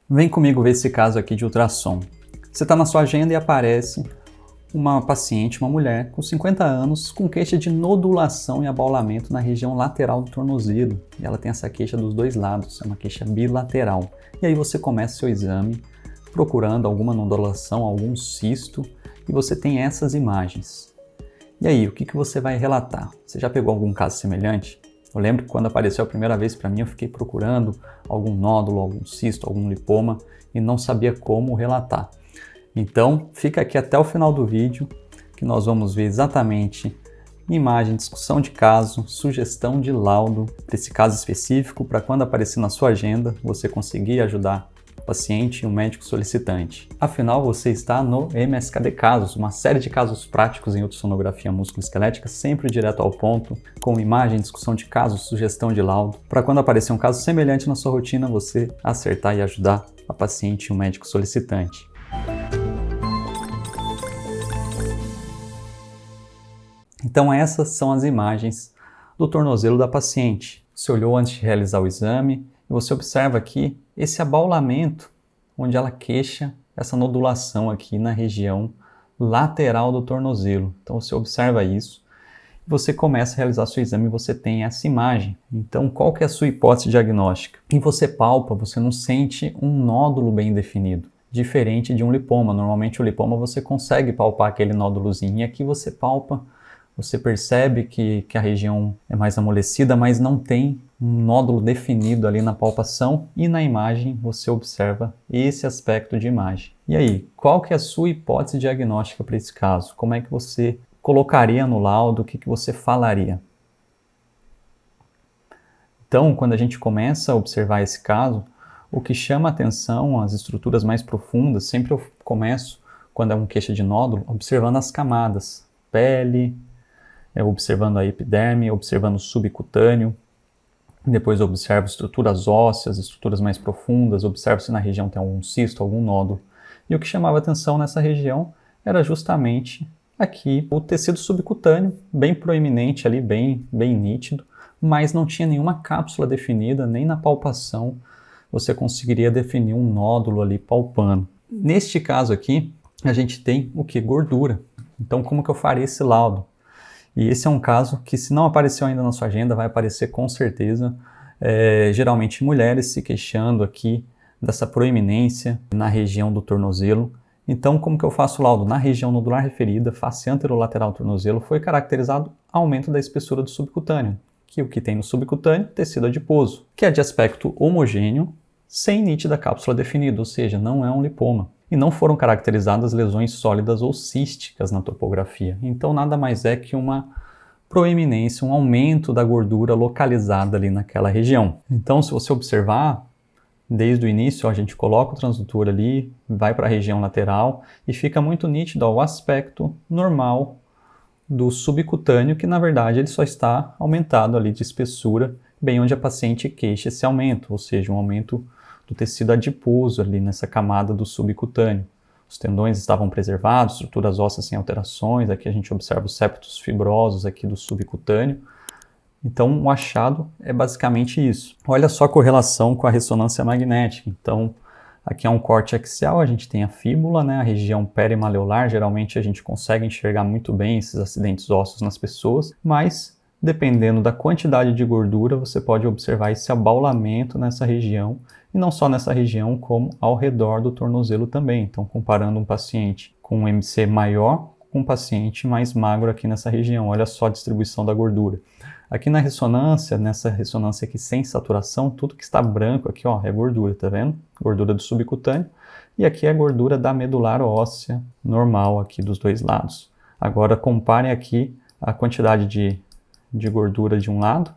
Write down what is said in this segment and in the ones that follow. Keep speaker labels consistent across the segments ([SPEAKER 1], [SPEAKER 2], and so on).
[SPEAKER 1] Vem comigo ver esse caso aqui de ultrassom. Você está na sua agenda e aparece uma paciente, uma mulher com 50 anos, com queixa de nodulação e abaulamento na região lateral do tornozelo. E ela tem essa queixa dos dois lados, é uma queixa bilateral. E aí você começa seu exame procurando alguma nodulação, algum cisto, e você tem essas imagens. E aí, o que você vai relatar? Você já pegou algum caso semelhante? Eu lembro que quando apareceu a primeira vez para mim, eu fiquei procurando algum nódulo, algum cisto, algum lipoma e não sabia como relatar. Então, fica aqui até o final do vídeo que nós vamos ver exatamente imagem, discussão de caso, sugestão de laudo para esse caso específico, para quando aparecer na sua agenda, você conseguir ajudar o paciente e o médico solicitante. Afinal, você está no MSKD Casos, uma série de casos práticos em ultrassonografia musculoesquelética, sempre direto ao ponto, com imagem, discussão de casos, sugestão de laudo, para quando aparecer um caso semelhante na sua rotina, você acertar e ajudar a paciente e o médico solicitante. Então essas são as imagens do tornozelo da paciente. Você olhou antes de realizar o exame e você observa aqui esse abaulamento onde ela queixa essa nodulação aqui na região lateral do tornozelo. Então você observa isso e você começa a realizar seu exame e você tem essa imagem. Então qual que é a sua hipótese diagnóstica? E você palpa, você não sente um nódulo bem definido. Diferente de um lipoma. Normalmente o lipoma você consegue palpar aquele nódulozinho e aqui você palpa. Você percebe que a região é mais amolecida, mas não tem um nódulo definido ali na palpação e na imagem você observa esse aspecto de imagem. E aí, qual que é a sua hipótese diagnóstica para esse caso? Como é que você colocaria no laudo? O que você falaria? Então, quando a gente começa a observar esse caso, o que chama a atenção, as estruturas mais profundas, sempre eu começo, quando é um queixa de nódulo, observando as camadas, pele, observando a epiderme, observando o subcutâneo, depois eu observo estruturas ósseas, estruturas mais profundas, observo se na região tem algum cisto, algum nódulo. E o que chamava atenção nessa região era justamente aqui o tecido subcutâneo, bem proeminente ali, bem nítido, mas não tinha nenhuma cápsula definida, nem na palpação você conseguiria definir um nódulo ali palpando. Neste caso aqui, a gente tem o que? Gordura. Então como que eu faria esse laudo? E esse é um caso que, se não apareceu ainda na sua agenda, vai aparecer com certeza. Geralmente mulheres se queixando aqui dessa proeminência na região do tornozelo. Então, como que eu faço o laudo? Na região nodular referida, face anterolateral do tornozelo, foi caracterizado aumento da espessura do subcutâneo, que o que tem no subcutâneo? Tecido adiposo, que é de aspecto homogêneo, sem nítida cápsula definida, ou seja, não é um lipoma. E não foram caracterizadas lesões sólidas ou císticas na topografia. Então nada mais é que uma proeminência, um aumento da gordura localizada ali naquela região. Então se você observar, desde o início, a gente coloca o transdutor ali, vai para a região lateral e fica muito nítido o aspecto normal do subcutâneo, que na verdade ele só está aumentado ali de espessura, bem onde a paciente queixa esse aumento, ou seja, um aumento do tecido adiposo ali nessa camada do subcutâneo. Os tendões estavam preservados, estruturas ósseas sem alterações, aqui a gente observa os septos fibrosos aqui do subcutâneo. Então o achado é basicamente isso. Olha só a correlação com a ressonância magnética. Então aqui é um corte axial, a gente tem a fíbula, né, a região perimaleolar, geralmente a gente consegue enxergar muito bem esses acidentes ósseos nas pessoas, mas dependendo da quantidade de gordura, você pode observar esse abaulamento nessa região, e não só nessa região, como ao redor do tornozelo também. Então, comparando um paciente com um MC maior com um paciente mais magro aqui nessa região, olha só a distribuição da gordura. Aqui na ressonância, nessa ressonância aqui sem saturação, tudo que está branco aqui, ó, é gordura, tá vendo? Gordura do subcutâneo, e aqui é a gordura da medular óssea normal aqui dos dois lados. Agora comparem aqui a quantidade de gordura de um lado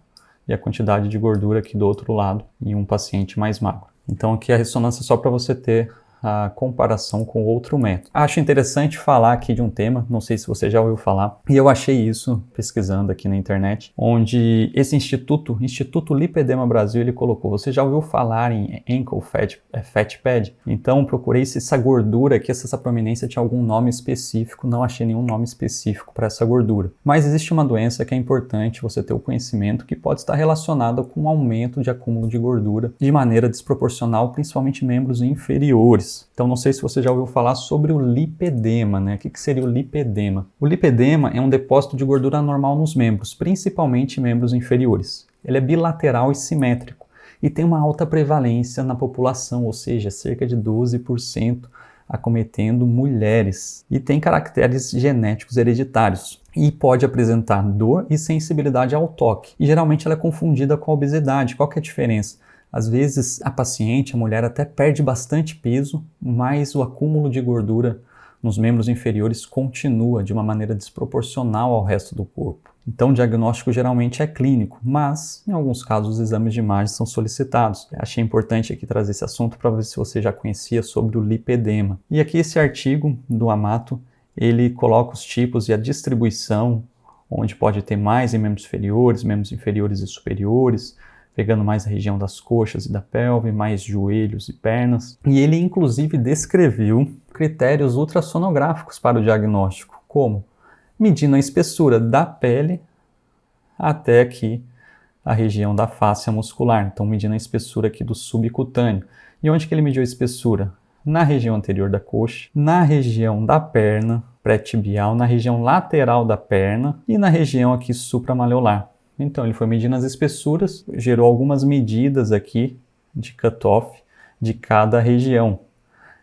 [SPEAKER 1] e a quantidade de gordura aqui do outro lado em um paciente mais magro. Então aqui a ressonância é só para você ter a comparação com outro método. Acho interessante falar aqui de um tema, não sei se você já ouviu falar, e eu achei isso pesquisando aqui na internet, onde esse Instituto Lipedema Brasil, ele colocou, você já ouviu falar em Ankle Fat Pad? Então procurei se essa gordura aqui, essa prominência tinha algum nome específico, não achei nenhum nome específico para essa gordura. Mas existe uma doença que é importante você ter o conhecimento que pode estar relacionada com um aumento de acúmulo de gordura de maneira desproporcional, principalmente membros inferiores. Então não sei se você já ouviu falar sobre o lipedema, né? O que seria o lipedema? O lipedema é um depósito de gordura anormal nos membros, principalmente membros inferiores. Ele é bilateral e simétrico e tem uma alta prevalência na população, ou seja, cerca de 12% acometendo mulheres. E tem caracteres genéticos hereditários e pode apresentar dor e sensibilidade ao toque. E geralmente ela é confundida com a obesidade. Qual que é a diferença? Às vezes a paciente, a mulher, até perde bastante peso, mas o acúmulo de gordura nos membros inferiores continua de uma maneira desproporcional ao resto do corpo. Então o diagnóstico geralmente é clínico, mas em alguns casos os exames de imagem são solicitados. Achei importante aqui trazer esse assunto para ver se você já conhecia sobre o lipedema. E aqui esse artigo do Amato, ele coloca os tipos e a distribuição, onde pode ter mais em membros inferiores e superiores, pegando mais a região das coxas e da pelve, mais joelhos e pernas. E ele inclusive descreveu critérios ultrassonográficos para o diagnóstico, como medindo a espessura da pele até aqui a região da fáscia muscular. Então medindo a espessura aqui do subcutâneo. E onde que ele mediu a espessura? Na região anterior da coxa, na região da perna pré-tibial, na região lateral da perna e na região aqui supramaleolar. Então ele foi medindo as espessuras, gerou algumas medidas aqui de cutoff de cada região.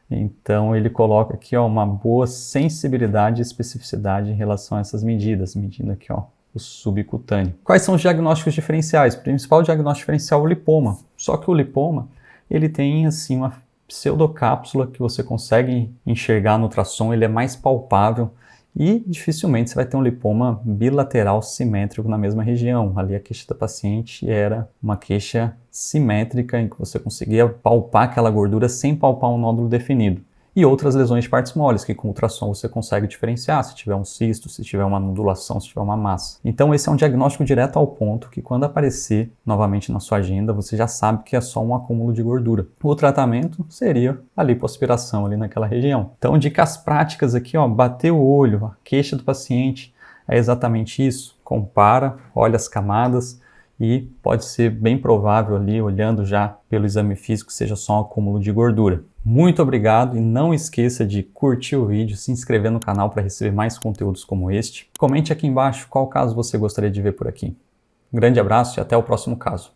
[SPEAKER 1] Então ele coloca aqui uma boa sensibilidade e especificidade em relação a essas medidas, medindo aqui o subcutâneo. Quais são os diagnósticos diferenciais? O principal diagnóstico diferencial é o lipoma. Só que o lipoma ele tem assim uma pseudocápsula que você consegue enxergar no ultrassom, ele é mais palpável. E dificilmente você vai ter um lipoma bilateral simétrico na mesma região. Ali a queixa da paciente era uma queixa simétrica em que você conseguia palpar aquela gordura sem palpar um nódulo definido. E outras lesões de partes moles, que com ultrassom você consegue diferenciar, se tiver um cisto, se tiver uma nodulação, se tiver uma massa. Então esse é um diagnóstico direto ao ponto, que quando aparecer novamente na sua agenda, você já sabe que é só um acúmulo de gordura. O tratamento seria a lipoaspiração ali naquela região. Então dicas práticas aqui, bater o olho, a queixa do paciente é exatamente isso. Compara, olha as camadas, e pode ser bem provável ali, olhando já pelo exame físico, que seja só um acúmulo de gordura. Muito obrigado e não esqueça de curtir o vídeo, se inscrever no canal para receber mais conteúdos como este. Comente aqui embaixo qual caso você gostaria de ver por aqui. Um grande abraço e até o próximo caso.